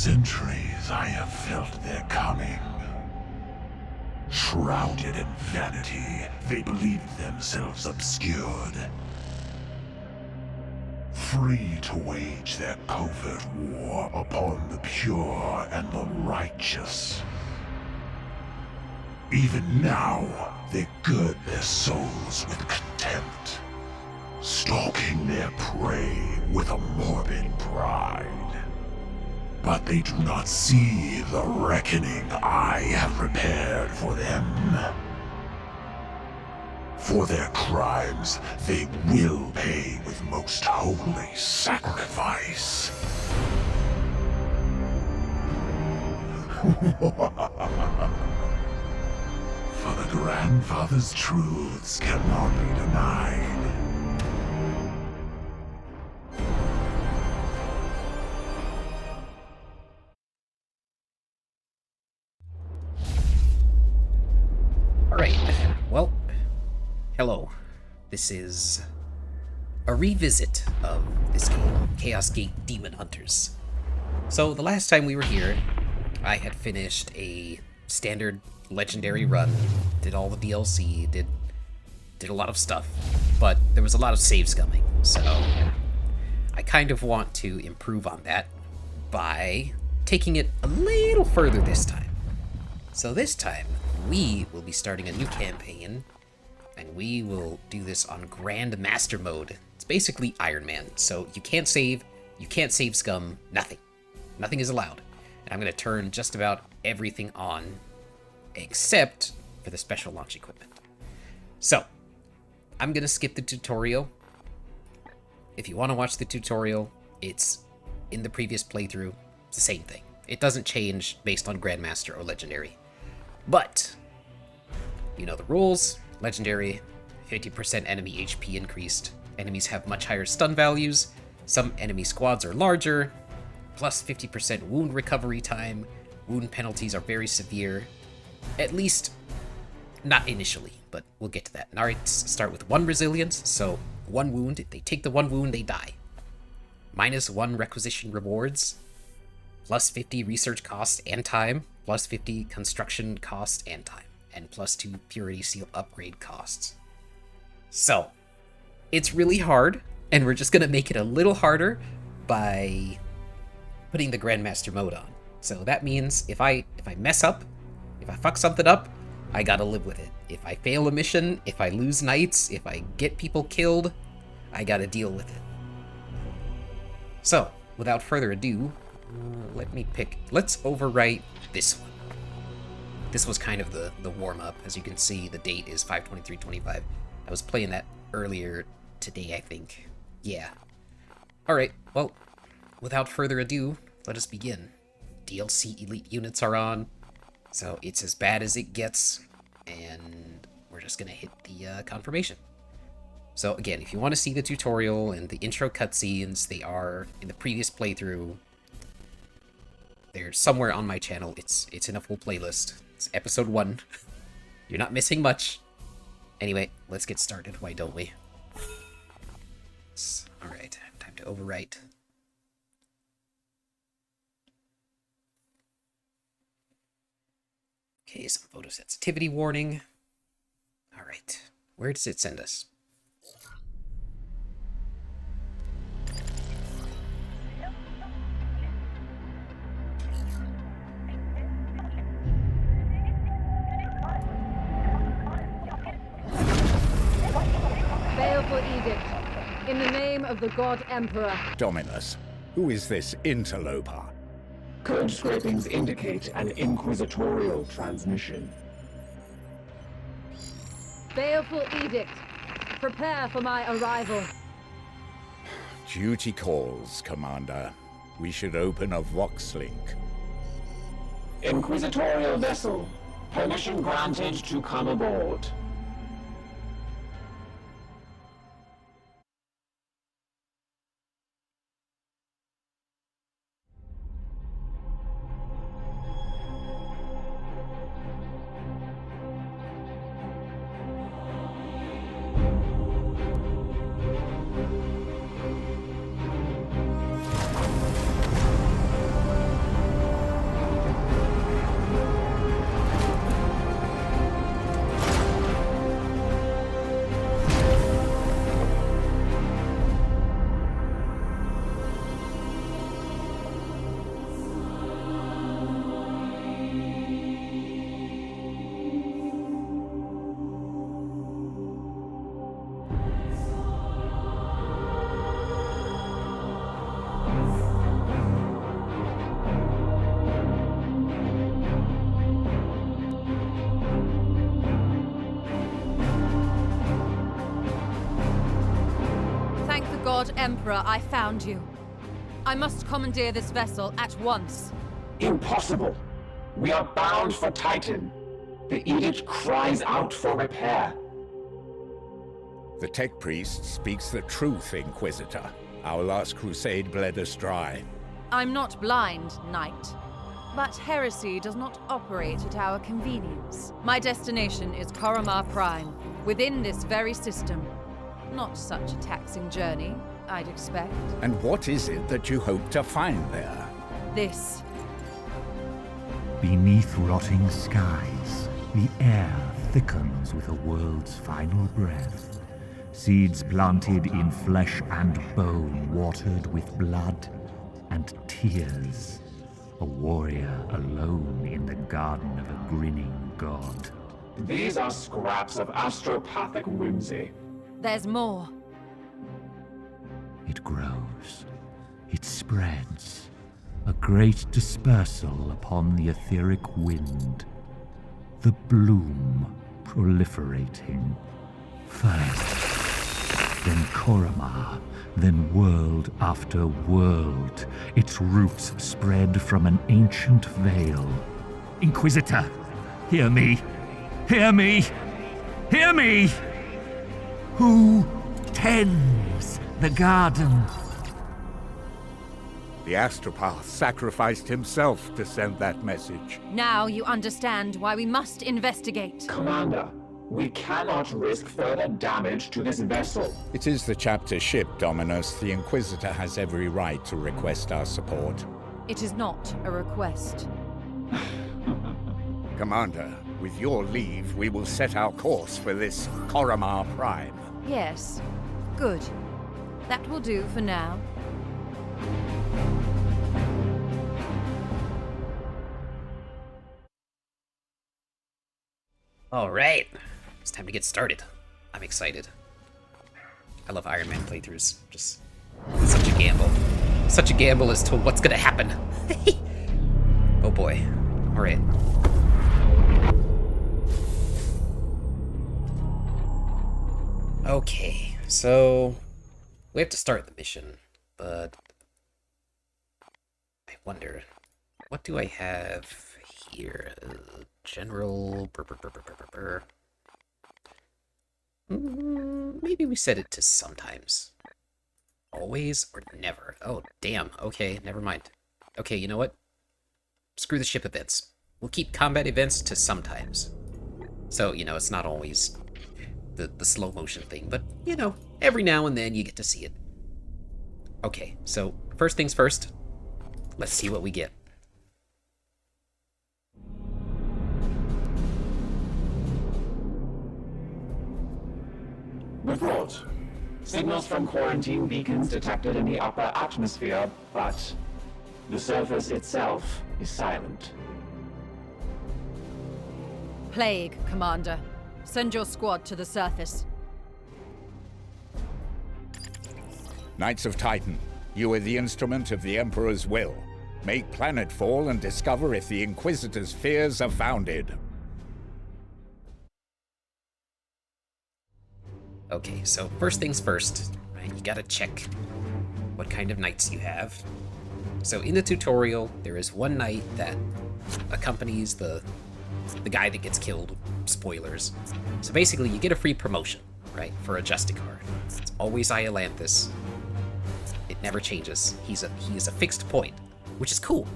centuries I have felt their coming. Shrouded in vanity, they believed themselves obscured. Free to wage their covert war upon the pure and the righteous. Even now, they gird their souls with contempt, stalking their prey with a morbid pride. But they do not see the reckoning I have prepared for them. For their crimes, they will pay with most holy sacrifice. For the grandfather's truths cannot be denied. Alright, well, hello. This is a revisit of this game, Chaos Gate Daemonhunters. So, the last time we were here, I had finished a standard legendary run, did all the DLC, did a lot of stuff, but there was a lot of save scumming, so I kind of want to improve on that by taking it a little further this time. So this time, we will be starting a new campaign, and we will do this on GrandMaster mode. It's basically Ironman, so you can't save scum, nothing. Nothing is allowed. And I'm going to turn just about everything on, except for the special launch equipment. So, I'm going to skip the tutorial. If you want to watch the tutorial, it's in the previous playthrough. It's the same thing. It doesn't change based on Grandmaster or Legendary. But, you know the rules. Legendary, 50% enemy HP increased. Enemies have much higher stun values. Some enemy squads are larger. Plus 50% wound recovery time. Wound penalties are very severe. At least, not initially, but we'll get to that. Narits start with 1 resilience, so 1 wound. If they take the 1 wound, they die. -1 requisition rewards. Plus 50 research cost and time. Plus 50 construction cost and time. And plus 2 purity seal upgrade costs. So, it's really hard, and we're just going to make it a little harder by putting the Grandmaster mode on. So that means if I mess up, if I fuck something up, I gotta live with it. If I fail a mission, if I lose knights, if I get people killed, I gotta deal with it. So, without further ado, let's overwrite this one. This was kind of the warm-up. As you can see, the date is 5/23/25. I was playing that earlier today, I think. Yeah. Alright, well, without further ado, let us begin. DLC elite units are on, so it's as bad as it gets, and we're just gonna hit the confirmation. So again, if you want to see the tutorial and the intro cutscenes, they are in the previous playthrough. They're somewhere on my channel. It's in a full playlist. It's episode 1. You're not missing much. Anyway, let's get started. Why don't we? Alright, time to overwrite. Okay, some photosensitivity warning. Alright, where does it send us? Baleful edict. In the name of the God Emperor. Dominus, who is this interloper? Code scrapings indicate an inquisitorial transmission. Baleful edict. Prepare for my arrival. Duty calls, Commander. We should open a Vox link. Inquisitorial vessel. Permission granted to come aboard. God Emperor, I found you. I must commandeer this vessel at once. Impossible. We are bound for Titan. The edict cries out for repair. The tech priest speaks the truth, Inquisitor. Our last crusade bled us dry. I'm not blind, Knight. But heresy does not operate at our convenience. My destination is Koromar Prime, within this very system. Not such a taxing journey, I'd expect. And what is it that you hope to find there? This. Beneath rotting skies, the air thickens with a world's final breath. Seeds planted in flesh and bone, watered with blood and tears. A warrior alone in the garden of a grinning god. These are scraps of astropathic whimsy. There's more. It grows. It spreads. A great dispersal upon the etheric wind. The bloom proliferating. First, then Koromar, then world after world. Its roots spread from an ancient veil. Inquisitor, hear me! Hear me! Hear me! Who tends the garden? The astropath sacrificed himself to send that message. Now you understand why we must investigate. Commander, we cannot risk further damage to this vessel. It is the chapter ship, Dominus. The Inquisitor has every right to request our support. It is not a request. Commander, with your leave, we will set our course for this Koromar Prime. Yes. Good. That will do for now. Alright, it's time to get started. I'm excited. I love Ironman playthroughs. Just such a gamble. Such a gamble as to what's gonna happen. Oh boy. Alright. Okay, so we have to start the mission, but I wonder, what do I have here? General... Maybe we set it to sometimes. Always or never? Oh, damn. Okay, never mind. Okay, you know what? Screw the ship events. We'll keep combat events to sometimes. So, you know, it's not always the slow motion thing, but, you know, every now and then you get to see it. Okay, so first things first, let's see what we get. Report. Signals from quarantine beacons detected in the upper atmosphere, but the surface itself is silent. Plague, Commander. Send your squad to the surface. Knights of Titan, you are the instrument of the Emperor's will. Make planetfall and discover if the Inquisitor's fears are founded. Okay, so first things first, right? You gotta check what kind of knights you have. So in the tutorial, there is one knight that accompanies the guy that gets killed. Spoilers. So basically, you get a free promotion, right, for a Justicar. It's always Iolanthus. It never changes. He is a fixed point, which is cool.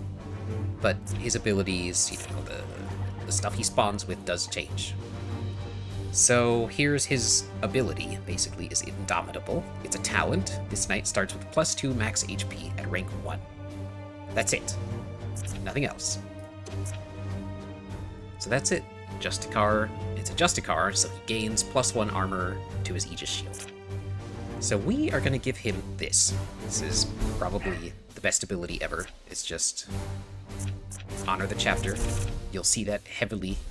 But his abilities, you know, the stuff he spawns with does change. So here's his ability, basically, is Indomitable. It's a talent. This knight starts with +2 max HP at rank 1. That's it. Nothing else. So that's it. Justicar. It's a Justicar, so he gains +1 armor to his Aegis shield. So we are going to give him this. This is probably the best ability ever. It's just Honor the Chapter. You'll see that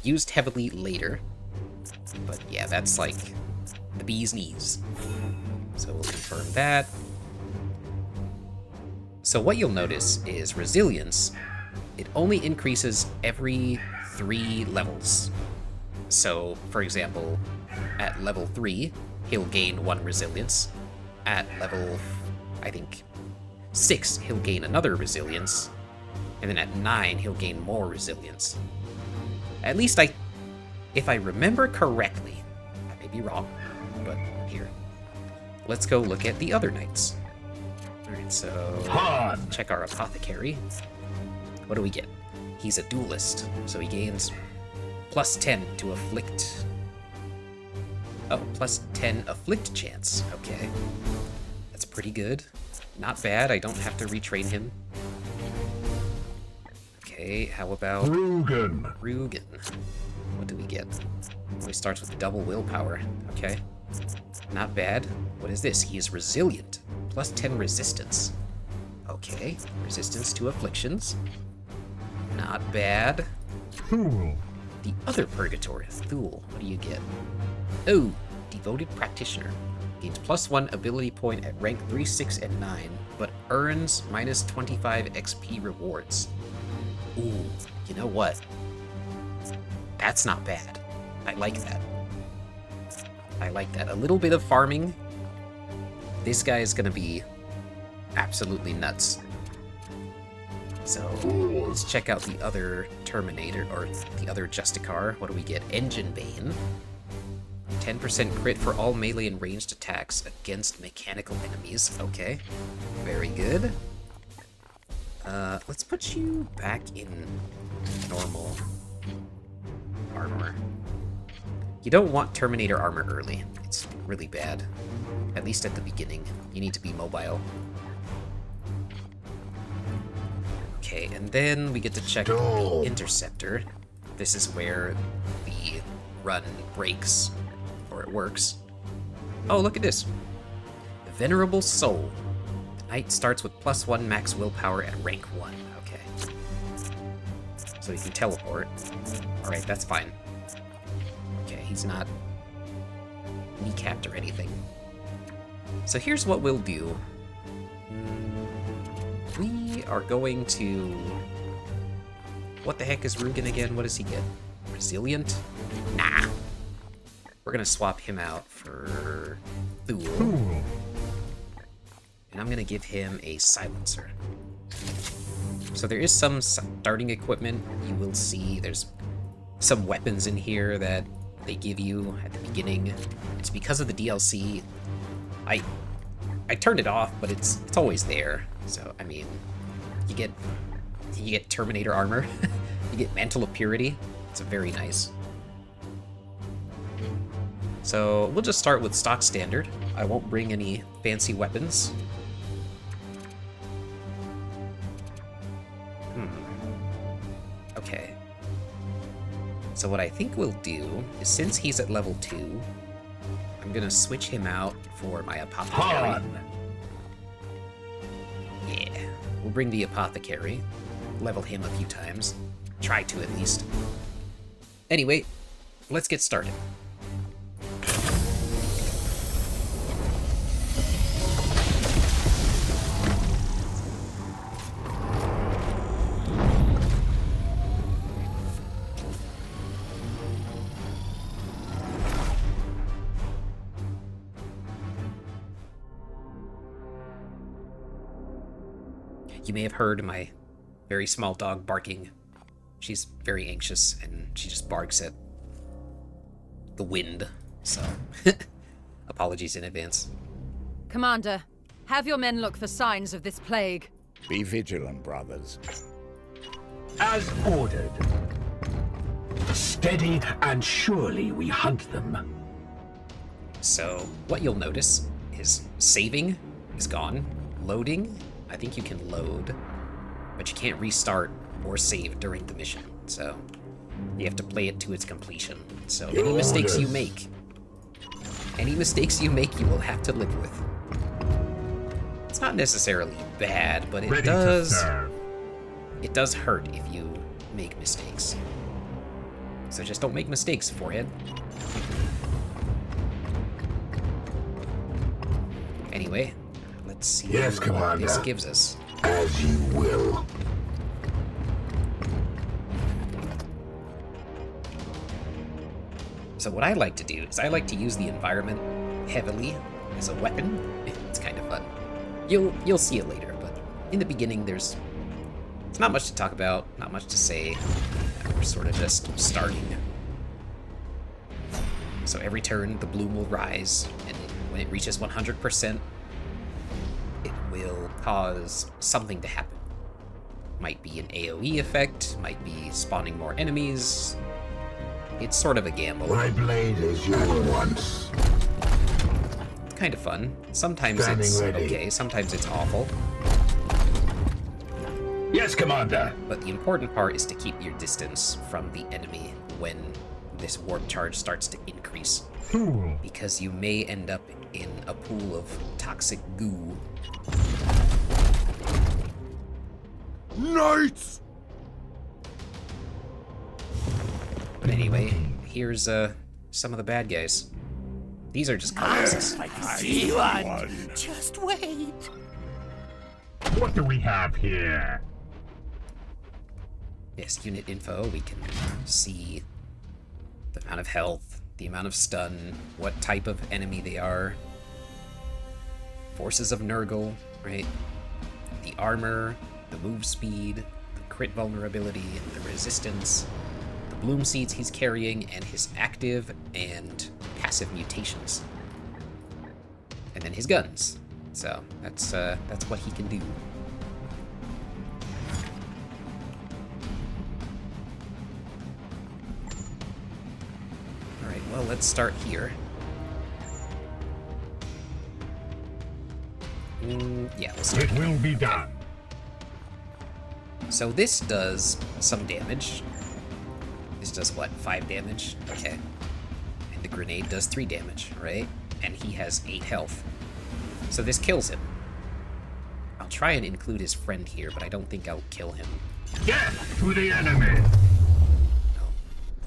used heavily later. But yeah, that's like the bee's knees. So we'll confirm that. So what you'll notice is Resilience, it only increases every 3 levels. So, for example, at level 3, he'll gain 1 Resilience. At level I think 6, he'll gain another resilience. And then at 9, he'll gain more resilience. At least if I remember correctly, I may be wrong, but here. Let's go look at the other knights. Alright, so check our apothecary. What do we get? He's a duelist, so he gains plus 10 to afflict. Oh, plus 10 afflict chance. Okay. That's pretty good. Not bad, I don't have to retrain him. Okay, how about Rugen. What do we get? Oh, he starts with double willpower. Okay. Not bad. What is this? He is resilient. Plus 10 resistance. Okay. Resistance to afflictions. Not bad. Thule. The other purgatory. Thule. What do you get? Oh, devoted practitioner. Gains plus 1 ability point at rank 3, 6, and 9, but earns minus 25 XP rewards. Ooh, you know what? That's not bad. I like that. I like that. A little bit of farming. This guy is gonna be absolutely nuts. So, let's check out the other Terminator, or the other Justicar. What do we get? Engine Bane. 10% crit for all melee and ranged attacks against mechanical enemies. Okay, very good. Let's put you back in normal armor. You don't want Terminator armor early. It's really bad. At least at the beginning. You need to be mobile. Okay, and then we get to check the Interceptor. This is where the run breaks, or it works. Oh, look at this. The Venerable Soul. The knight starts with plus 1 max willpower at rank 1. Okay. So he can teleport. Alright, that's fine. Okay, he's not kneecapped or anything. So here's what we'll do. We are going to... What the heck is Rugen again? What does he get? Resilient? Nah. We're gonna swap him out for Thule. And I'm gonna give him a silencer. So there is some starting equipment. You will see there's some weapons in here that they give you at the beginning. It's because of the DLC. I turned it off, but it's always there. So I mean, you get Terminator armor, you get Mantle of Purity. It's very nice. So we'll just start with stock standard. I won't bring any fancy weapons. Okay. So what I think we'll do is, since he's at level 2, I'm gonna switch him out for my apothecary. Yeah, we'll bring the apothecary, level him a few times. Try to, at least. Anyway, let's get started. You may have heard my very small dog barking. She's very anxious, and she just barks at the wind, so apologies in advance. Commander, have your men look for signs of this plague. Be vigilant, brothers. As ordered. Steady and surely we hunt them. So what you'll notice is saving is gone. Loading, I think you can load, but you can't restart or save during the mission. So you have to play it to its completion. So any mistakes you make, you will have to live with. It's not necessarily bad, but it does hurt if you make mistakes. So just don't make mistakes, forehead. Anyway, let's see what this gives us. As you will. So what I like to do is I like to use the environment heavily as a weapon. It's kind of fun. You'll see it later, but in the beginning it's not much to talk about, not much to say. We're sort of just starting. So every turn the bloom will rise, and when it reaches 100%, it will cause something to happen. Might be an AoE effect, might be spawning more enemies. It's sort of a gamble. My blade is yours once. It's kind of fun. Sometimes Standing it's ready. okay, sometimes it's awful. Yes, Commander. But the important part is to keep your distance from the enemy when this warp charge starts to increase. Fool. Because you may end up in a pool of toxic goo. Knights! But anyway, here's some of the bad guys. These are just carcasses. See one. Just wait. What do we have here? Yes, unit info, we can see the amount of health, the amount of stun, what type of enemy they are. Forces of Nurgle, right? The armor, the move speed, the crit vulnerability, the resistance, the bloom seeds he's carrying, and his active and passive mutations. And then his guns. So that's what he can do. Alright, well, let's start here. Yeah, we'll start. It will be done. So this does some damage. This does what, 5 damage? Okay. And the grenade does 3 damage, right? And he has 8 health. So this kills him. I'll try and include his friend here, but I don't think I'll kill him. Death to the enemy.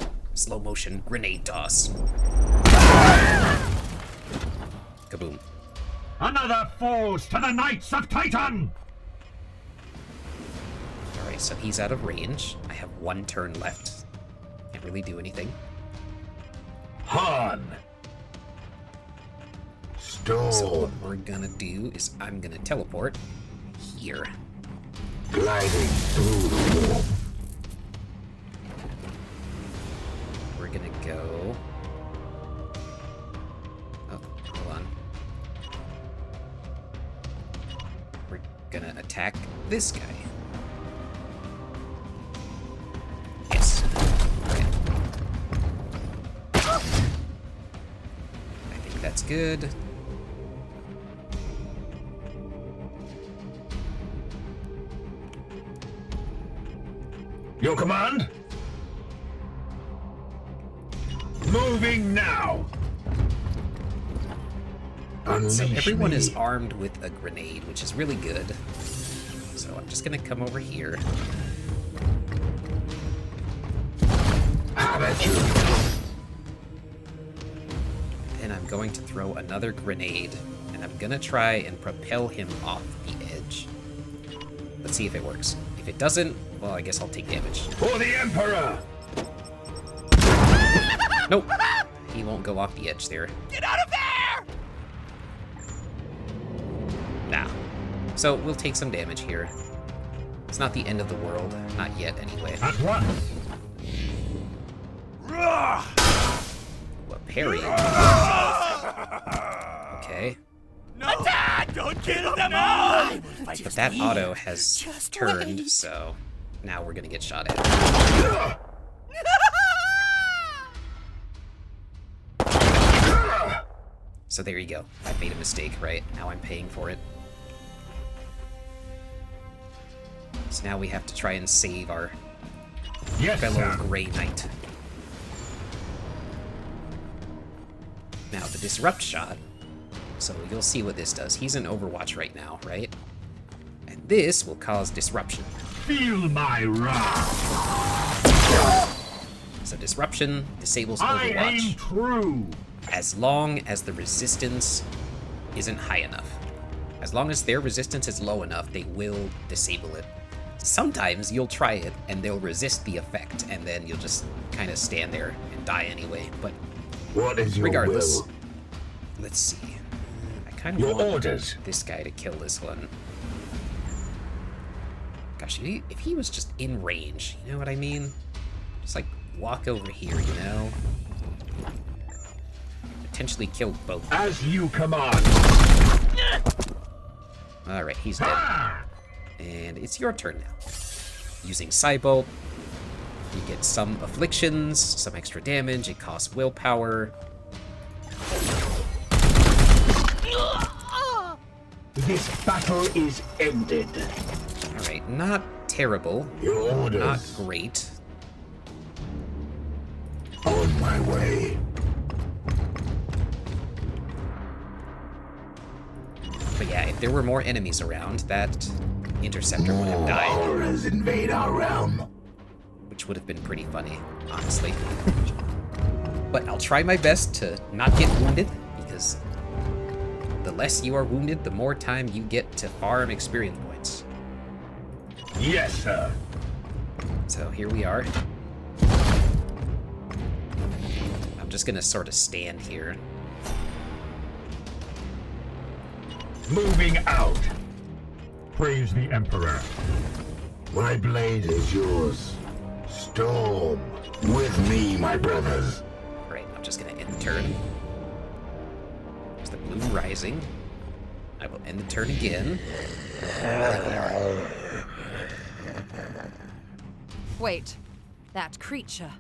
No. Slow motion grenade toss. Kaboom. Another falls to the Knights of Titan. Alright, so he's out of range. I have 1 turn left. Can't really do anything. Han. So Storm. what we're gonna do is I'm gonna teleport here. Gliding through the warp. We're gonna go... Oh, hold on. We're gonna attack this guy. Yes. Okay. I think that's good. Your command? Moving now. So Unleash everyone me. is armed with a grenade, which is really good. So I'm just gonna come over here. How about you? And I'm going to throw another grenade, and I'm gonna try and propel him off the edge. Let's see if it works. If it doesn't, well, I guess I'll take damage. For the Emperor! Nope. He won't go off the edge there. Get out of there! Nah. So we'll take some damage here. It's not the end of the world. Not yet, anyway. At once. What, parry? Okay. No! Attack! Don't kill them all! But that auto has turned, so now we're gonna get shot at. So there you go. I made a mistake, right? Now I'm paying for it. So now we have to try and save our Yes, fellow sir. Grey Knight. Now, the Disrupt shot. So you'll see what this does. He's in Overwatch right now, right? And this will cause disruption. Feel my wrath. So disruption disables I aim Overwatch true. as long as the resistance isn't high enough. As long as their resistance is low enough, they will disable it. Sometimes you'll try it and they'll resist the effect, and then you'll just kind of stand there and die anyway. But What is your regardless, will? let's see. I kind of Your want orders. this guy to kill this one. Gosh, if he was just in range, you know what I mean? Just like walk over here, you know? Potentially kill both. As you command. Alright, he's dead. And it's your turn now. Using Cybolt, you get some afflictions, some extra damage, it costs willpower. This battle is ended. Alright, not terrible. Your orders. Not great. On my way. But yeah, if there were more enemies around, that interceptor would have died, Horrors invade our realm. which would have been pretty funny, honestly. But I'll try my best to not get wounded, because the less you are wounded, the more time you get to farm experience points. Yes, sir. So here we are. I'm just gonna sort of stand here. Moving out. Praise the Emperor. My blade is yours. Storm with me, my brothers. Right, I'm just gonna end the turn. There's the bloom rising. I will end the turn again. Wait, that creature.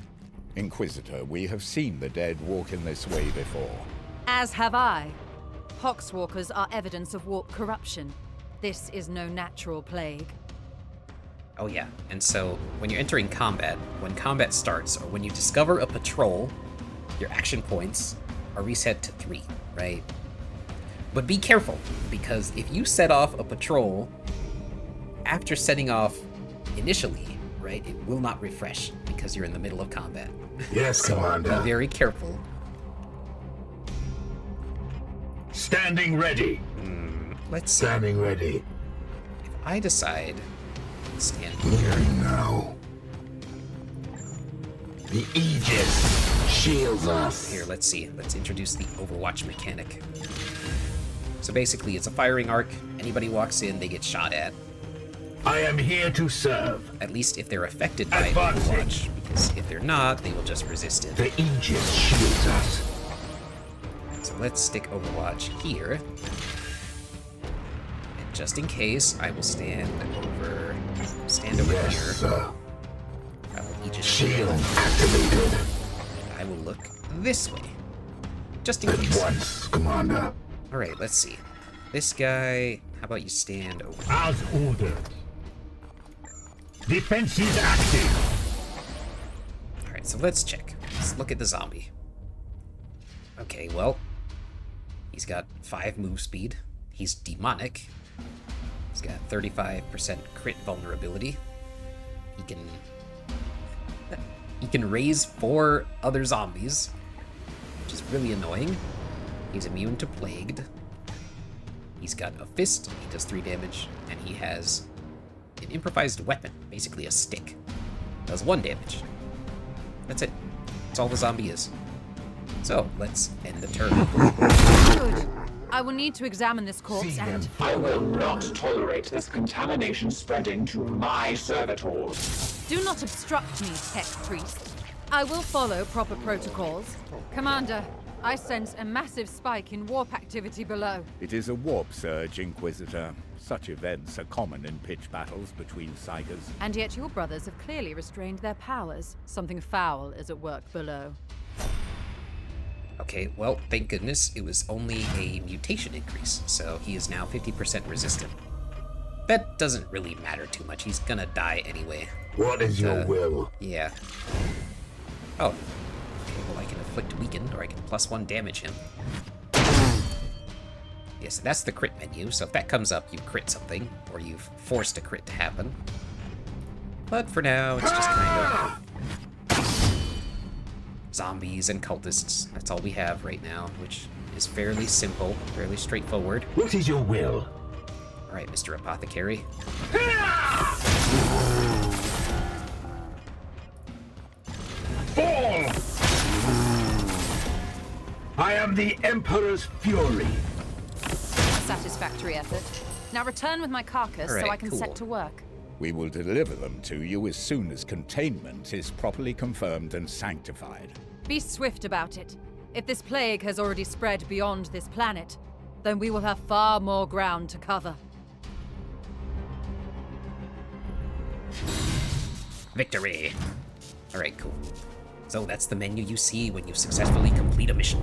Inquisitor, we have seen the dead walk in this way before. As have I. Poxwalkers are evidence of warp corruption. This is no natural plague. Oh yeah, and so when you're entering combat, when combat starts, or when you discover a patrol, your action points are reset to 3, right? But be careful, because if you set off a patrol after setting off initially, right, it will not refresh because you're in the middle of combat. Yes, So Commander. be very careful. Standing ready. Let's see. Standing ready. If I decide to stand here, Moving now. The Aegis shields us. here, let's see. Let's introduce the Overwatch mechanic. So basically, it's a firing arc. Anybody walks in, they get shot at. I am here to serve. At least if they're affected by Advancing. Overwatch. Because if they're not, they will just resist it. The Aegis shields us. So let's stick Overwatch here. And just in case, I will stand over here. Yes, sir. I will Aegis Shield activated. I will look this way. Just in At case. once, Commander. Alright, let's see. This guy, how about you stand over here? As ordered. Defenses active. Alright, so let's check. Let's look at the zombie. Okay, well, he's got 5 move speed. He's demonic. He's got 35% crit vulnerability. He can raise 4 other zombies, which is really annoying. He's immune to plagued. He's got a fist, he does 3 damage, and he has an improvised weapon, basically a stick. Does 1 damage. That's it. That's all the zombie is. So, let's end the turn. Good. I will need to examine this corpse and... I will not tolerate this contamination spreading to my servitors. Do not obstruct me, tech priest. I will follow proper protocols. Commander, I sense a massive spike in warp activity below. It is a warp surge, Inquisitor. Such events are common in pitch battles between Psykers. And yet your brothers have clearly restrained their powers. Something foul is at work below. Okay, well, thank goodness it was only a mutation increase, so he is now 50% resistant. That doesn't really matter too much, he's gonna die anyway. What is your will? Yeah. Oh. Okay, well I can afflict weaken, or I can +1 damage him. Yeah, so that's the crit menu, so if that comes up, you crit something, or you've forced a crit to happen. But for now, it's just kind of zombies and cultists. That's all we have right now, which is fairly simple, fairly straightforward. What is your will? Alright, Mr. Apothecary. Fall! I am the Emperor's fury. satisfactory effort. Now return with my carcass so Alright, I can cool. set to work. We will deliver them to you as soon as containment is properly confirmed and sanctified. Be swift about it. If this plague has already spread beyond this planet, then we will have far more ground to cover. Victory! Alright, cool. So that's the menu you see when you successfully complete a mission.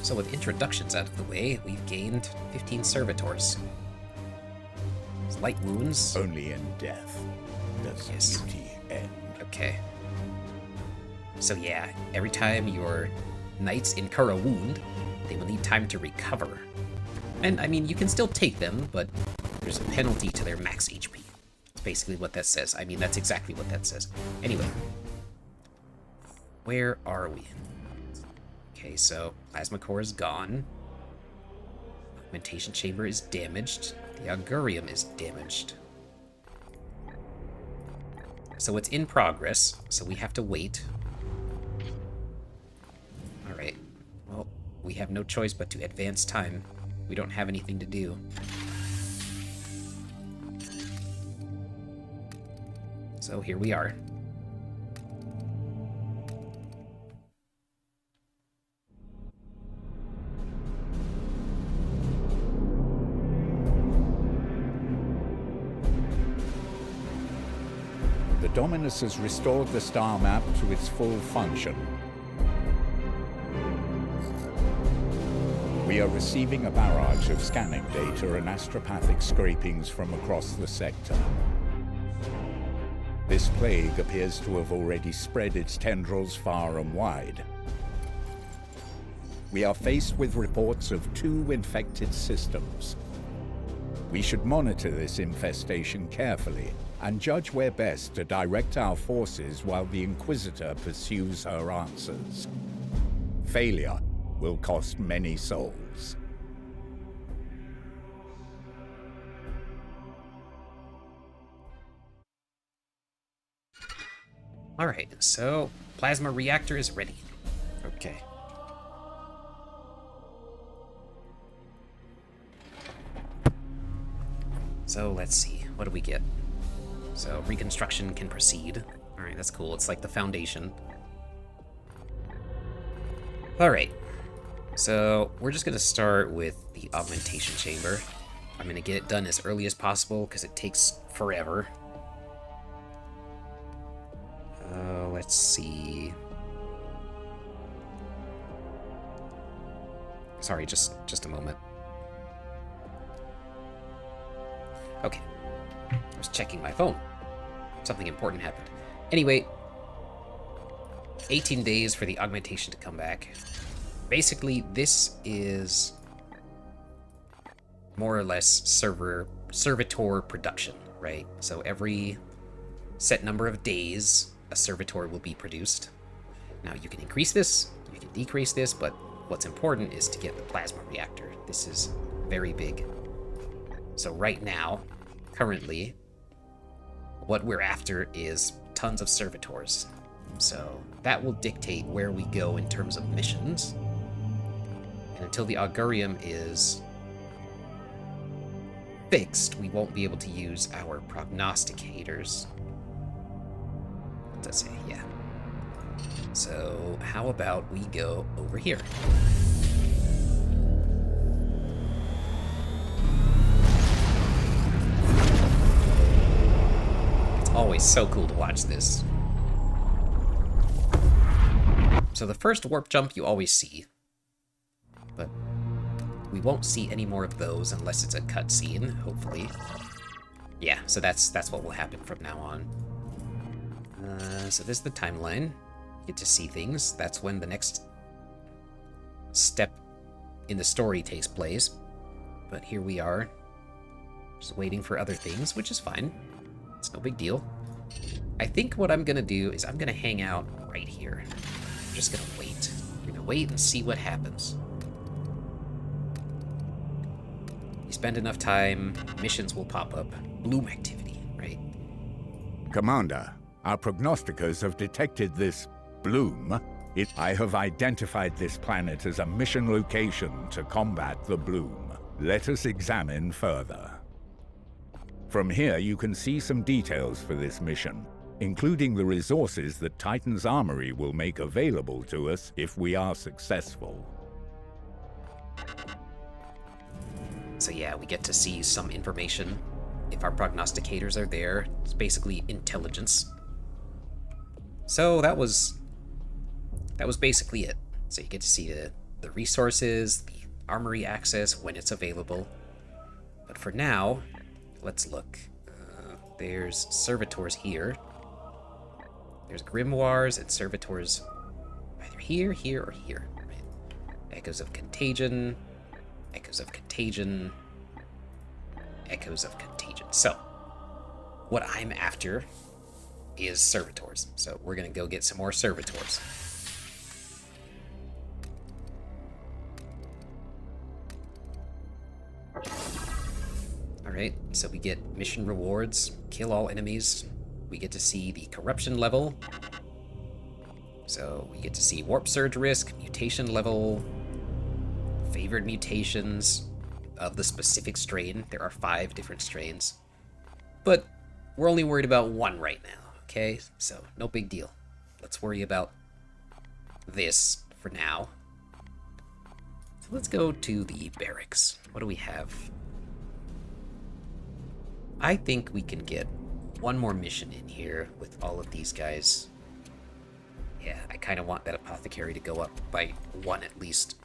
So with introductions out of the way, we've gained 15 servitors. Light wounds. Only in death does Yes. beauty end. Okay. So yeah, every time your knights incur a wound, they will need time to recover. And I mean, you can still take them, but there's a penalty to their max HP. That's basically what that says. I mean, that's exactly what that says. Anyway. Where are we? Okay, so plasma core is gone. Augmentation chamber is damaged. The augurium is damaged. So it's in progress, so we have to wait. Alright. Well, we have no choice but to advance time. We don't have anything to do. So here we are. The Dominus has restored the star map to its full function. We are receiving a barrage of scanning data and astropathic scrapings from across the sector. This plague appears to have already spread its tendrils far and wide. We are faced with reports of 2 infected systems. We should monitor this infestation carefully and judge where best to direct our forces while the Inquisitor pursues her answers. Failure will cost many souls. Alright, so plasma reactor is ready. Okay. So let's see, what do we get? So reconstruction can proceed. Alright, that's cool. It's like the foundation. Alright. So we're just gonna start with the augmentation chamber. I'm gonna get it done as early as possible because it takes forever. Let's see. Sorry, just a moment. Okay. I was checking my phone. Something important happened. Anyway, 18 days for the augmentation to come back. Basically, this is more or less servitor production, right? So every set number of days, a servitor will be produced. Now, you can increase this, you can decrease this, but what's important is to get the plasma reactor. This is very big. So right now, currently, what we're after is tons of servitors. So that will dictate where we go in terms of missions. And until the augurium is fixed, we won't be able to use our prognosticators. What does it say? Yeah. So how about we go over here? It's always so cool to watch this. So the first warp jump you always see, but we won't see any more of those unless it's a cutscene, hopefully. Yeah, so that's what will happen from now on. So this is the timeline. You get to see things. That's when the next step in the story takes place. But here we are, just waiting for other things, which is fine. It's no big deal. I think what I'm gonna do is I'm gonna hang out right here. I'm just gonna wait. We're gonna wait and see what happens. You spend enough time, missions will pop up. Bloom activity, right? Commander, our prognosticators have detected this bloom. I have identified this planet as a mission location to combat the bloom. Let us examine further. From here, you can see some details for this mission, including the resources that Titan's Armory will make available to us if we are successful. So yeah, we get to see some information. If our prognosticators are there, it's basically intelligence. So that was basically it. So you get to see the resources, the armory access when it's available. But for now, let's look. There's servitors here. There's grimoires and servitors either here, here, or here. Right? Echoes of contagion. Echoes of contagion. Echoes of contagion. So, what I'm after is servitors. So we're gonna go get some more servitors. Alright, so we get mission rewards, kill all enemies. We get to see the corruption level. So we get to see warp surge risk, mutation level, favored mutations of the specific strain. There are 5 different strains. But we're only worried about one right now, okay? So no big deal. Let's worry about this for now. So let's go to the barracks. What do we have? I think we can get one more mission in here with all of these guys. Yeah, I kind of want that apothecary to go up by 1 at least.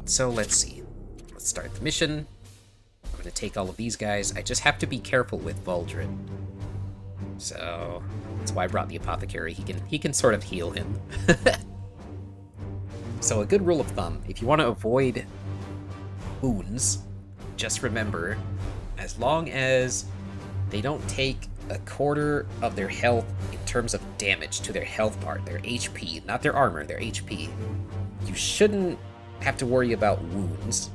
So let's see. Let's start the mission. I'm going to take all of these guys. I just have to be careful with Valdrin. So that's why I brought the apothecary. He can sort of heal him. So a good rule of thumb, if you want to avoid wounds, just remember, as long as they don't take a quarter of their health in terms of damage to their health bar, their HP, not their armor, their HP, you shouldn't have to worry about wounds.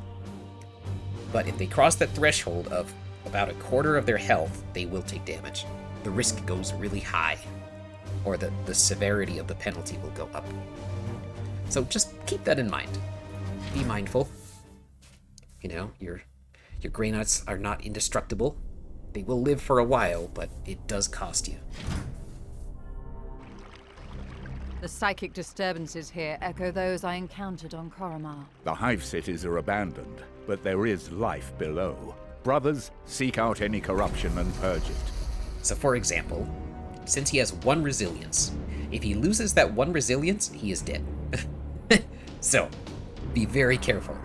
But if they cross that threshold of about a quarter of their health, they will take damage. The risk goes really high, or the severity of the penalty will go up. So just keep that in mind. Be mindful. You know, your Grey Nuts are not indestructible. They will live for a while, but it does cost you. The psychic disturbances here echo those I encountered on Koromar. The hive cities are abandoned, but there is life below. Brothers, seek out any corruption and purge it. So for example, since he has 1 resilience, if he loses that 1 resilience, he is dead. So, be very careful.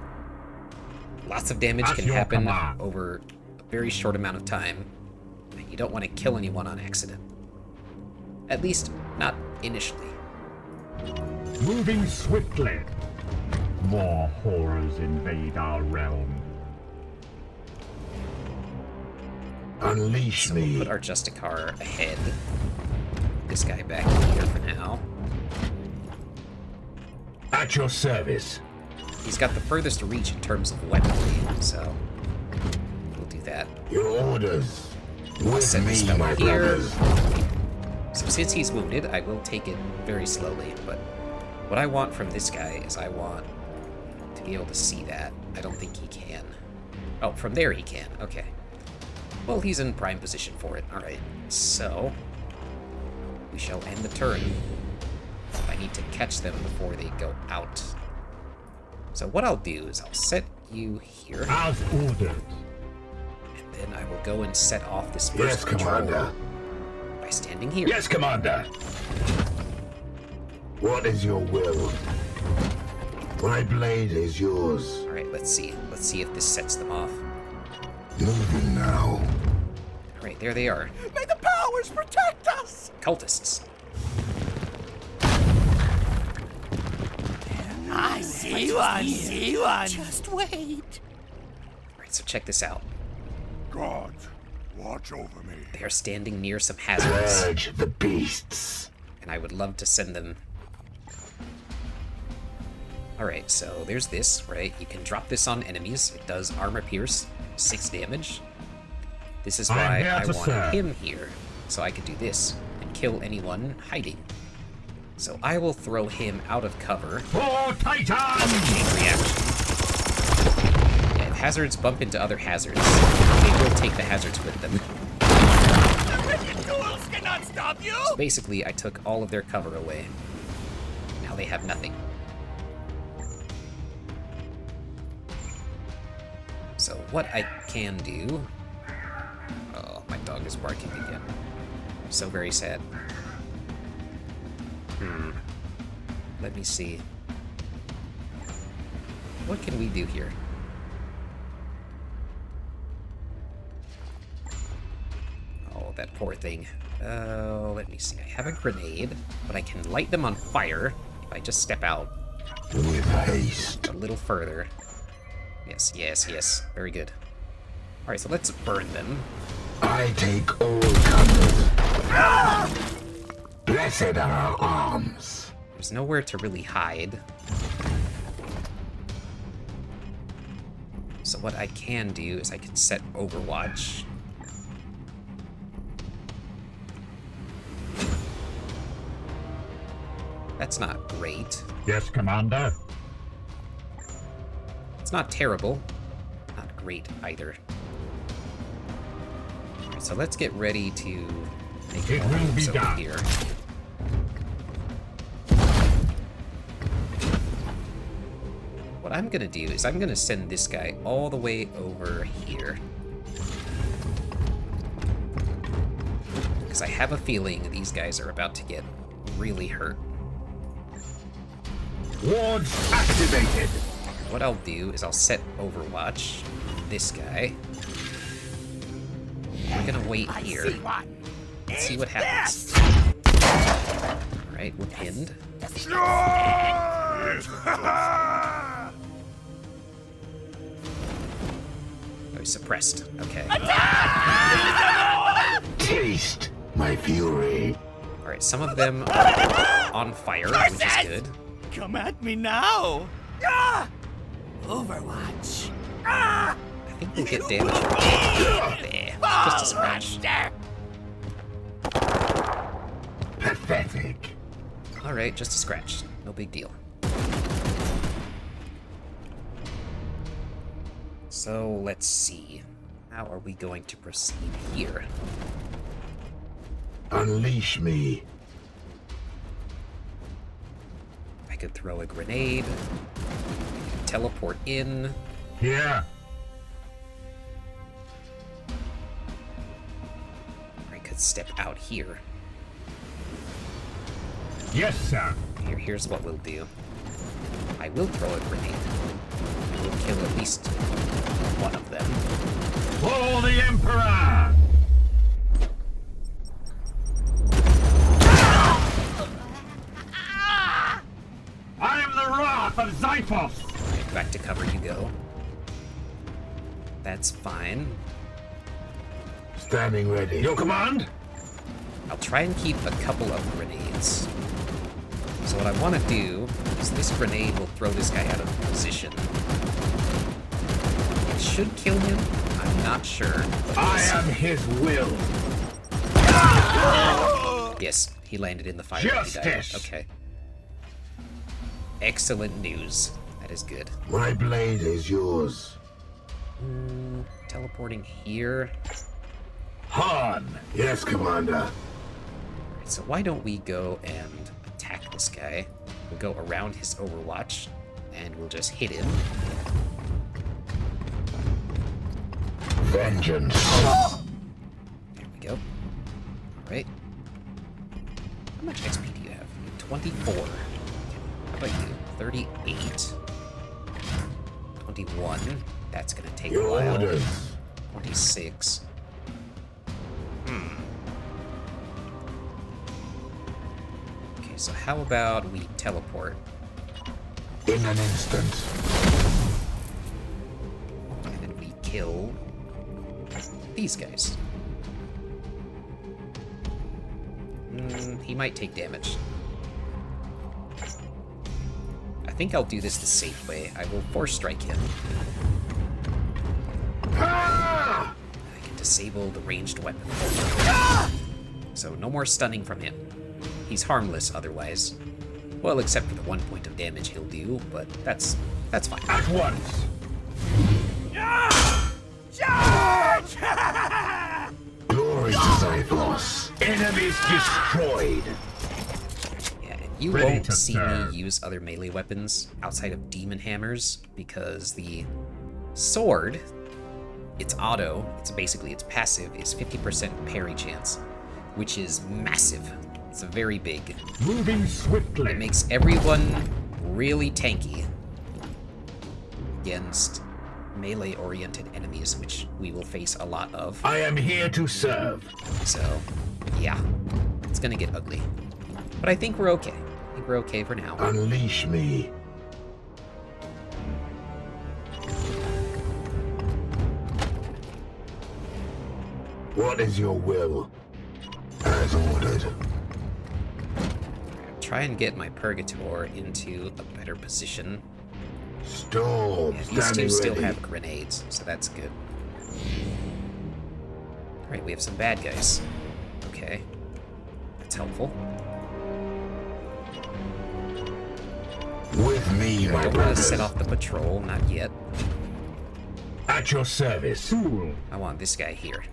Lots of damage can happen over a very short amount of time. You don't want to kill anyone on accident. At least, not initially. Moving swiftly. More horrors invade our realm. Unleash So we'll me. put our Justicar ahead. This guy back here for now. At your service. He's got the furthest reach in terms of weaponry, so we'll do that. Your orders. I'll With set this me, fella my here. brothers. So since he's wounded, I will take it very slowly, but what I want from this guy is I want to be able to see that. I don't think he can. Oh, from there he can. Okay. Well, he's in prime position for it. Alright, so we shall end the turn. I need to catch them before they go out. So what I'll do is I'll set you here, As ordered. and then I will go and set off this Yes, first patrol Commander. by standing here. Yes, Commander. What is your will? My blade is yours. Alright, let's see. Let's see if this sets them off. Moving now. Alright, there they are. May the powers protect us! Cultists. I see one. Just wait. Alright, so check this out. Gods, watch over me. They are standing near some hazards, Purge the beasts. and I would love to send them... Alright, so there's this, right? You can drop this on enemies. It does armor pierce, 6 damage. This is why I wanted him here, so I could do this and kill anyone hiding. So I will throw him out of cover. For Titan! Chain reaction. Yeah, if hazards bump into other hazards, they will take the hazards with them. Tools cannot stop you! So basically, I took all of their cover away. Now they have nothing. So what I can do... Oh, my dog is barking again. So very sad. Let me see. What can we do here? Oh, that poor thing. Let me see. I have a grenade, but I can light them on fire if I just step out With haste. a little further. Yes, yes, yes. Very good. Alright, so let's burn them. I take all comers. Blessed are our arms. There's nowhere to really hide. So what I can do is I can set Overwatch. That's not great. Yes, Commander. It's not terrible. Not great either. Alright, so let's get ready to make It more will be moves over done. here. What I'm gonna do is I'm gonna send this guy all the way over here. Because I have a feeling these guys are about to get really hurt. Wards activated. What I'll do is I'll set Overwatch on this guy. We're gonna wait here. Let's see what happens. Alright, we're pinned. Oh, suppressed. Okay. Taste my fury. Alright, some of them are on fire, which is good. Come at me now! Ah! Overwatch! Ah! I think we'll get damage from there. Just a scratch. Pathetic. Alright, just a scratch. No big deal. So, let's see. How are we going to proceed here? Unleash me. I could throw a grenade. I could teleport in. Here. Or I could step out here. Yes, sir. Here's what we'll do. I will throw a grenade. I will kill at least one of them. For the Emperor. I am the wrath of Xiphos. Right, back to cover you go. That's fine. Standing ready. Your command? I'll try and keep a couple of grenades. So what I want to do is this grenade will throw this guy out of position. It should kill him. I'm not sure. But we'll see. am his will. Yes, he landed in the fire. and he died. Justice! Okay. Excellent news. That is good. My blade is yours. Teleporting here. Han. Yes, Commander. Alright, so why don't we go and attack this guy? We'll go around his Overwatch, and we'll just hit him. Vengeance. There we go. Alright. How much XP do you have? 24. Okay. How about you? 38. 21. That's gonna take a Your while. orders. 26. Okay, so how about we teleport? In an instant. And then we kill these guys. He might take damage. I think think I'll do this the safe way. I will Force Strike him. I can disable the ranged weapon. So no more stunning from him. He's harmless otherwise. Well, except for the 1 point of damage he'll do, but that's fine. At once! Charge! Glory to Zyphos! Enemies destroyed! Yeah, and you Ready won't to see serve. me use other melee weapons outside of demon hammers, because the sword, its auto, it's passive, is 50% parry chance, which is massive. It's very big. Moving swiftly. It makes everyone really tanky against melee-oriented enemies, which we will face a lot of. I am here to serve. So, yeah, it's gonna get ugly. But I think we're okay. I think we're okay for now. Unleash me. What is your will? As ordered. Try and get my Purgator into a better position. Storm, Yeah, these two standing still ready. have grenades, so that's good. Alright, we have some bad guys. Okay. That's helpful. With me, I my don't want to brothers. set off the patrol, not yet. At your service. I want this guy here.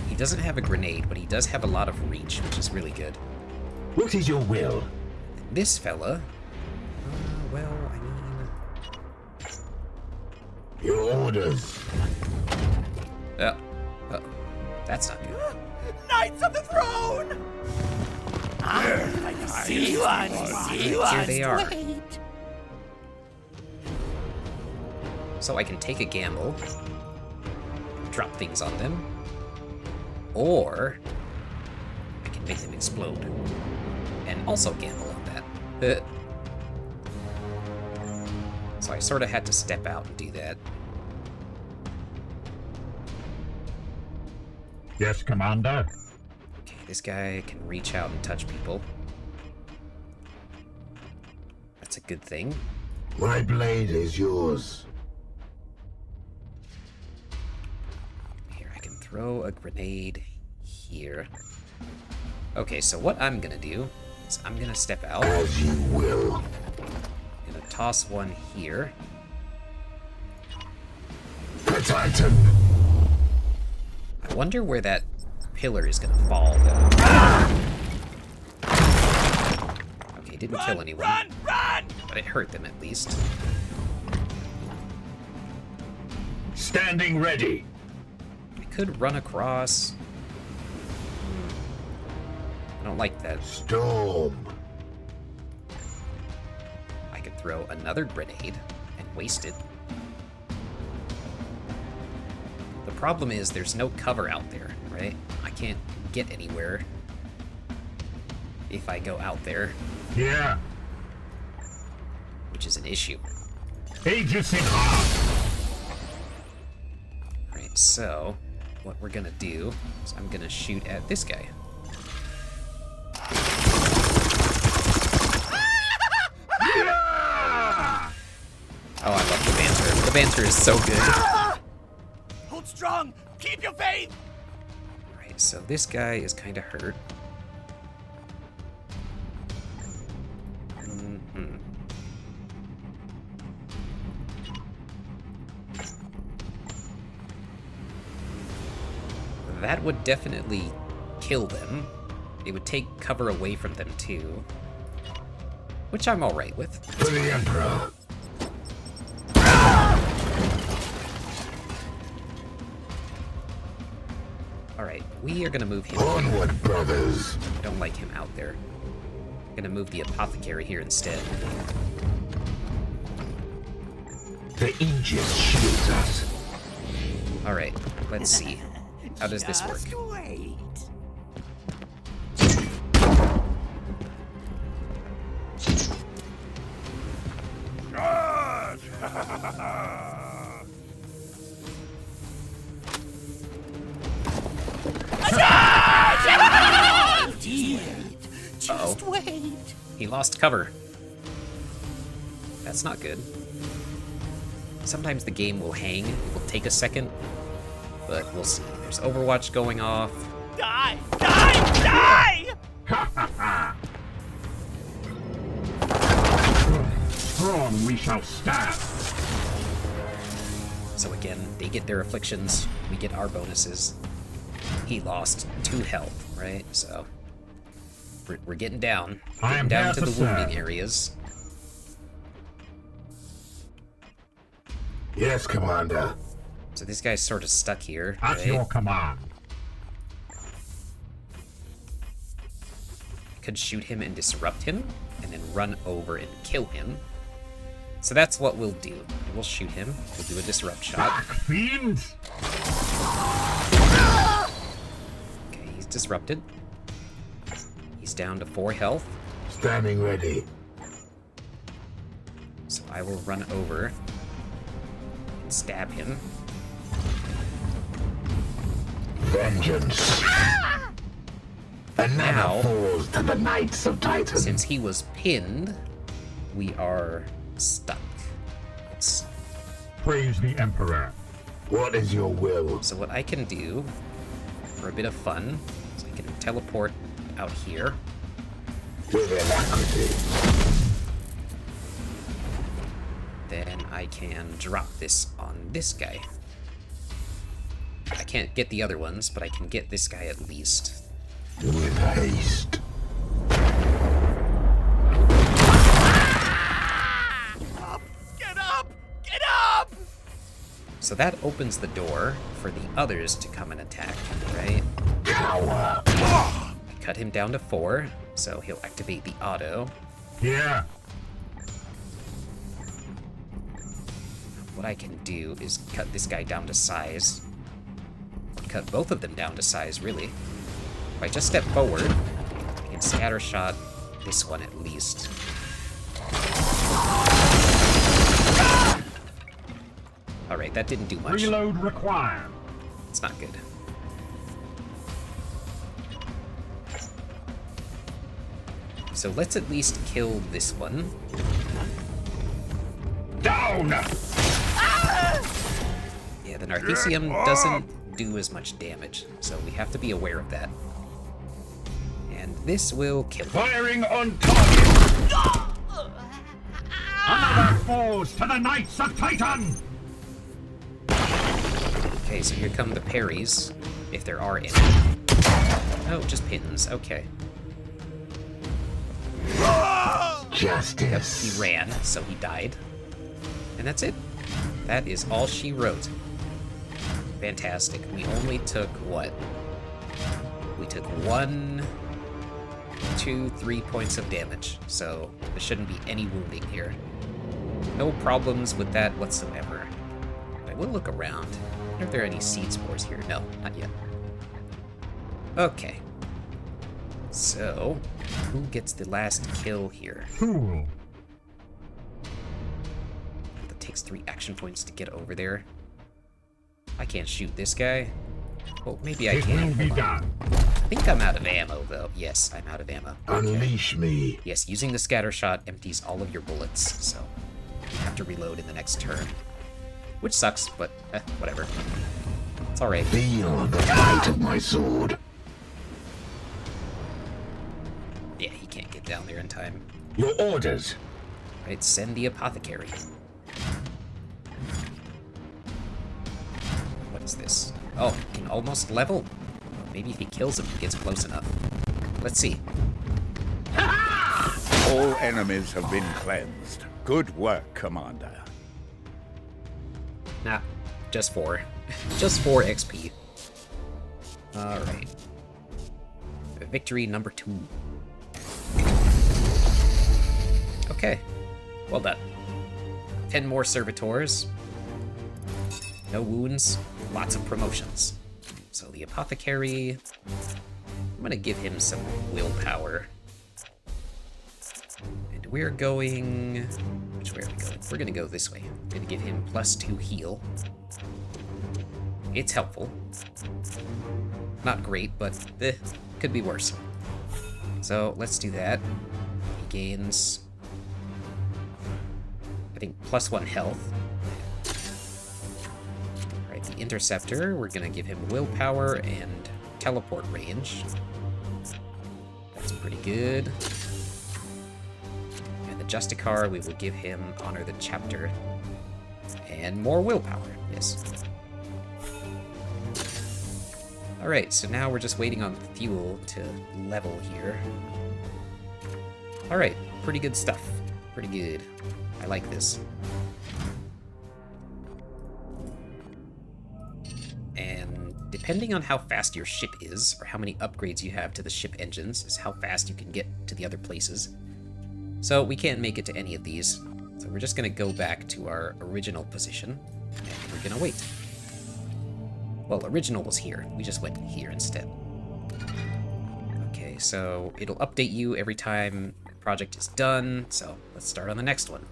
He doesn't have a grenade, but he does have a lot of reach, which is really good. What is your will? This fella... well, I mean... Your orders. Oh. That's not good. Knights of the Throne! See one! See one! Here they are. So I can take a gamble, drop things on them, or I can make them explode, and also gamble on that. So I sort of had to step out and do that. Yes, Commander. Okay, this guy can reach out and touch people. That's a good thing. My blade is yours. Here, I can throw a grenade here. Okay, so what I'm gonna do is I'm gonna step out. As you will. I'm gonna toss one here. The Titan. I wonder where that pillar is gonna fall, though. Okay, didn't kill anyone, Run! but it hurt them at least. Standing ready. I could run across. I don't like that. Storm. I could throw another grenade and waste it. The problem is there's no cover out there, right? I can't get anywhere if I go out there, Here. which is an issue. Aegis in arm. Alright, so what we're gonna do is I'm gonna shoot at this guy. Oh, I love the banter. The banter is so good. Hold strong! Keep your faith! Alright, so this guy is kind of hurt. That would definitely kill them. It would take cover away from them too, which I'm alright with. For the Emperor. Alright, we are gonna move him. Onward, brothers. I don't like him out there. I'm gonna move the apothecary here instead. The Aegis shields us. Alright, let's see. How does this work? Just wait. Uh-oh. He lost cover. That's not good. Sometimes the game will hang. It will take a second, but we'll see. There's Overwatch going off. Die! Die! Die! Strong we shall stand. So again, they get their afflictions, we get our bonuses. He lost 2 health, right? So we're getting down. Getting down to the wounding areas. Yes, Commander. So this guy's sort of stuck here, At right? your command. I could shoot him and disrupt him, and then run over and kill him. So that's what we'll do. We'll shoot him. We'll do a disrupt shot. Fiends! Okay, he's disrupted. He's down to 4 health. Standing ready. So I will run over and stab him. Vengeance. Another Now, falls to the Knights of Titan. since he was pinned, we are stuck. Let's, Praise the Emperor. What is your will? so what I can do, for a bit of fun, is I can teleport out here. With alacrity. Then I can drop this on this guy. I can't get the other ones, but I can get this guy at least. With haste. Get up! Get up! So that opens the door for the others to come and attack, right? Cower. I cut him down to 4, so he'll activate the auto. Here. What I can do is cut this guy down to size. Cut both of them down to size, really. If I just step forward, I can scatter shot this one at least. Alright, that didn't do much. Reload required. It's not good. So let's at least kill this one. Down. Yeah, the Narthesium doesn't do as much damage, so we have to be aware of that. And this will kill him. Firing on target. Another falls to the Knights of Titan. Okay, so here come the parries, if there are any. Oh, just pins, okay. Justice. He ran, so he died. And that's it. That is all she wrote. Fantastic. We only took what? We took 1, 2, 3 points of damage, so there shouldn't be any wounding here. No problems with that whatsoever. I will look around. I wonder if there are any seed spores here. No, not yet. Okay. So, who gets the last kill here? Fool. That takes 3 action points to get over there. I can't shoot this guy. Well, maybe I It can. will be Hold on. done. I think I'm out of ammo, though. Yes, I'm out of ammo. Unleash me. Yes, using the scatter shot empties all of your bullets, so you have to reload in the next turn. Which sucks, but whatever. It's alright. Feel the bite of my sword. Yeah, he can't get down there in time. Your orders. Right, send the apothecary. What is this? Oh, he can almost level? Maybe if he kills him, he gets close enough. Let's see. All enemies have been cleansed. Good work, Commander. Nah, just 4. Just 4 XP. Alright. Victory number 2. Okay. Well done. 10 more servitors. No wounds. Lots of promotions. So the apothecary... I'm gonna give him some willpower. And we're going... Which way are we going? We're gonna go this way. I'm gonna give him +2 heal. It's helpful. Not great, but could be worse. So let's do that. He gains think, +1 health. Alright, the Interceptor, we're gonna give him willpower and teleport range. That's pretty good. And the Justicar, we will give him Honor the Chapter. And more willpower, yes. Alright, so now we're just waiting on fuel to level here. Alright, pretty good stuff. Pretty good. I like this. And depending on how fast your ship is, or how many upgrades you have to the ship engines, is how fast you can get to the other places. So we can't make it to any of these. So we're just gonna go back to our original position, and we're gonna wait. Well, original was here. We just went here instead. Okay, so it'll update you every time the project is done, so let's start on the next one.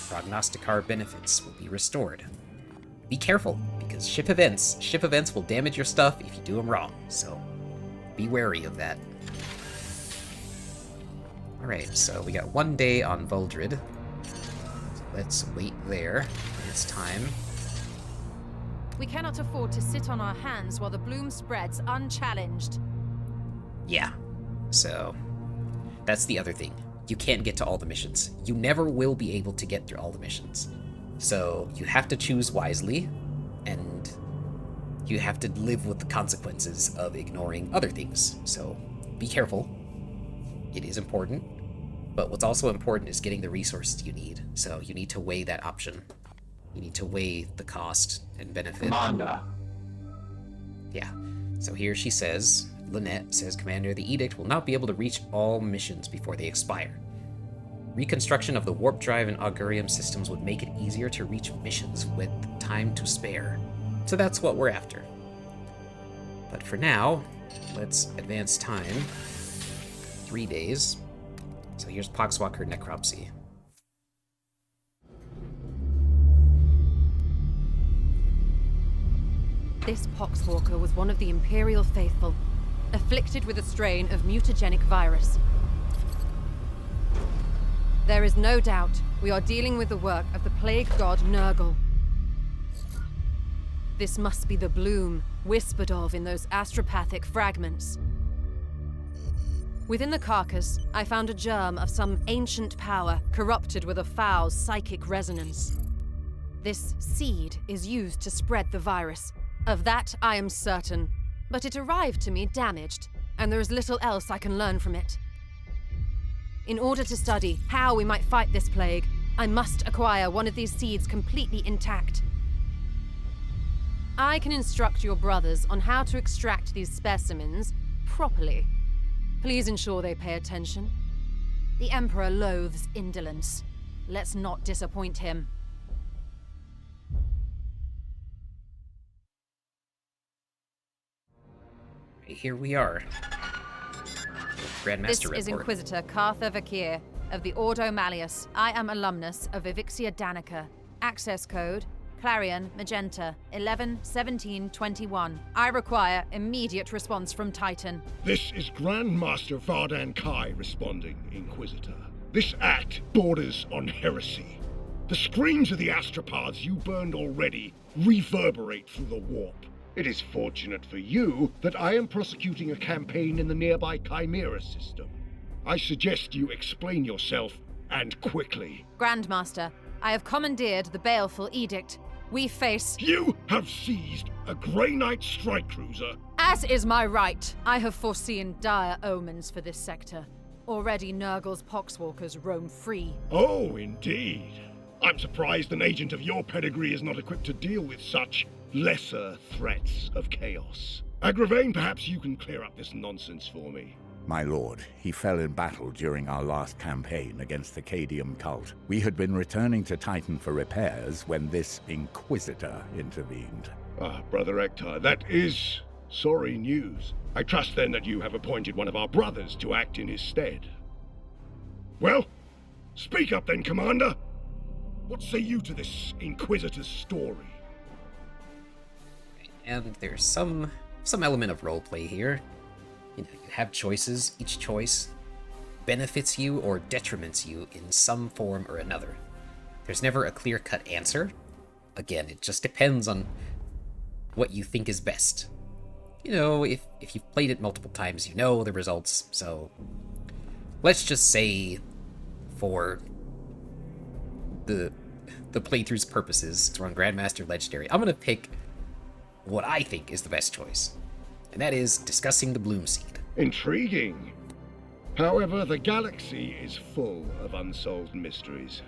Prognosticar benefits will be restored. Be careful, because ship events will damage your stuff if you do them wrong, so be wary of that. Alright, so we got 1 day on Vuldred. So let's wait there. It's time. We cannot afford to sit on our hands while the bloom spreads unchallenged. Yeah, so that's the other thing. You can't get to all the missions. You never will be able to get through all the missions. So you have to choose wisely, and you have to live with the consequences of ignoring other things. So be careful. It is important, but what's also important is getting the resources you need. So you need to weigh that option. You need to weigh the cost and benefit. Commander. Yeah. So here she says, Lynette says, Commander, the edict will not be able to reach all missions before they expire. Reconstruction of the warp drive and augurium systems would make it easier to reach missions with time to spare. So that's what we're after. But for now, let's advance time. 3 days. So here's Poxwalker Necropsy. This Poxwalker was one of the Imperial faithful, afflicted with a strain of mutagenic virus. There is no doubt we are dealing with the work of the plague god Nurgle. This must be the bloom whispered of in those astropathic fragments. Within the carcass, I found a germ of some ancient power corrupted with a foul psychic resonance. This seed is used to spread the virus. Of that, I am certain. But it arrived to me damaged, and there is little else I can learn from it. In order to study how we might fight this plague, I must acquire one of these seeds completely intact. I can instruct your brothers on how to extract these specimens properly. Please ensure they pay attention. The Emperor loathes indolence. Let's not disappoint him. Here we are. GrandMaster This report. is Inquisitor Cartha Vakir of the Ordo Malleus. I am alumnus of Evixia Danica. Access code Clarion Magenta 111721. I require immediate response from Titan. This is GrandMaster Vardan Kai responding, Inquisitor. This act borders on heresy. The screams of the astropaths you burned already reverberate through the warp. It is fortunate for you that I am prosecuting a campaign in the nearby Chimera system. I suggest you explain yourself, and quickly. Grandmaster, I have commandeered the baleful edict. We face... You have seized a Grey Knight strike cruiser. As is my right, I have foreseen dire omens for this sector. Already Nurgle's poxwalkers roam free. Oh, indeed. I'm surprised an agent of your pedigree is not equipped to deal with such lesser threats of chaos. Agravain, perhaps you can clear up this nonsense for me. My lord, he fell in battle during our last campaign against the Cadium cult. We had been returning to Titan for repairs when this Inquisitor intervened. Ah, Brother Ektar, that is sorry news. I trust then that you have appointed one of our brothers to act in his stead. Well, speak up then, Commander. What say you to this Inquisitor's story? And there's some element of roleplay here. You know, you have choices. Each choice benefits you or detriments you in some form or another. There's never a clear-cut answer. Again, it just depends on what you think is best. You know, if you've played it multiple times, you know the results, so let's just say for the playthrough's purposes, to run Grandmaster Legendary, I'm going to pick what I think is the best choice, and that is discussing the Bloom Seed. Intriguing. However, the galaxy is full of unsolved mysteries.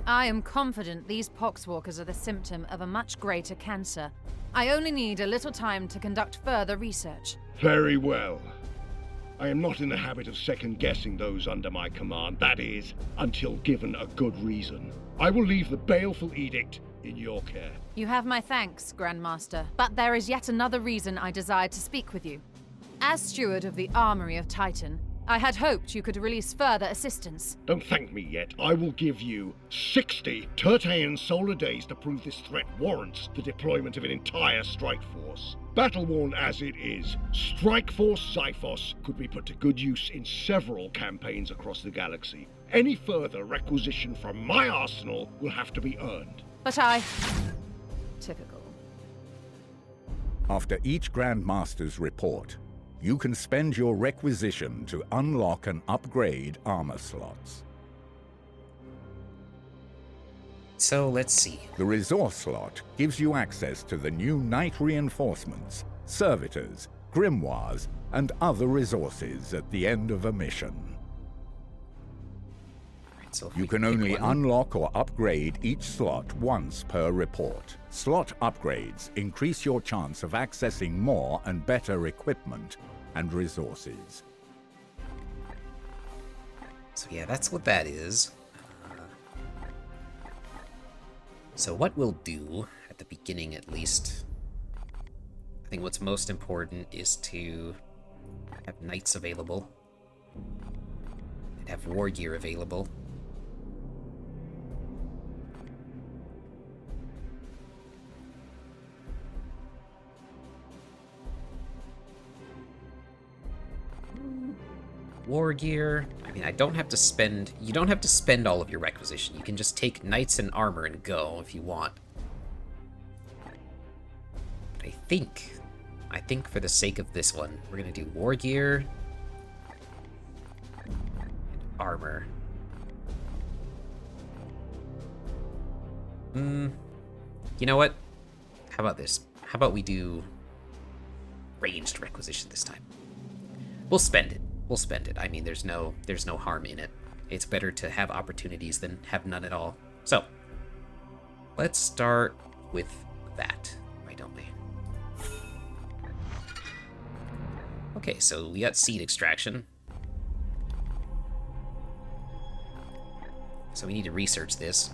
I am confident these poxwalkers are the symptom of a much greater cancer. I only need a little time to conduct further research. Very well. I am not in the habit of second-guessing those under my command, that is, until given a good reason. I will leave the baleful edict in your care. You have my thanks, Grandmaster, but there is yet another reason I desired to speak with you. As steward of the Armory of Titan, I had hoped you could release further assistance. Don't thank me yet. I will give you 60 Tertean solar days to prove this threat warrants the deployment of an entire strike force. Battle-worn as it is, Strike Force Xiphos could be put to good use in several campaigns across the galaxy. Any further requisition from my arsenal will have to be earned. But I... Typical. After each Grandmaster's report, you can spend your requisition to unlock and upgrade armor slots. So let's see. The resource slot gives you access to the new Knight reinforcements, servitors, grimoires, and other resources at the end of a mission. So You can only unlock or upgrade each slot once per report. Slot upgrades increase your chance of accessing more and better equipment and resources. So yeah, that's what that is. So what we'll do, at the beginning at least, I think what's most important is to have knights available, and have war gear available. War gear. I mean, you don't have to spend all of your requisition. You can just take knights and armor and go if you want. But I think for the sake of this one, we're gonna do war gear and armor. You know what? How about this? How about we do ranged requisition this time? We'll spend it. We'll spend it. I mean, there's no harm in it. It's better to have opportunities than have none at all. So, let's start with that, why don't we? Okay, so we got seed extraction. So we need to research this.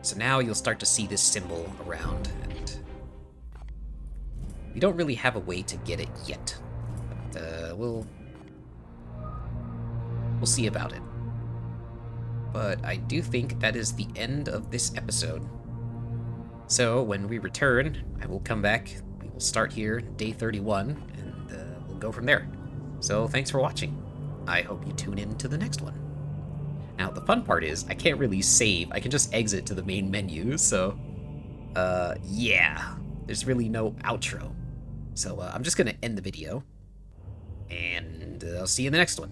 So now you'll start to see this symbol around, and we don't really have a way to get it yet. We'll see about it. But I do think that is the end of this episode. So when we return, I will come back. We will start here, day 31, and we'll go from there. So thanks for watching. I hope you tune in to the next one. Now, the fun part is, I can't really save. I can just exit to the main menu, so... yeah. There's really no outro. So I'm just gonna end the video. And I'll see you in the next one.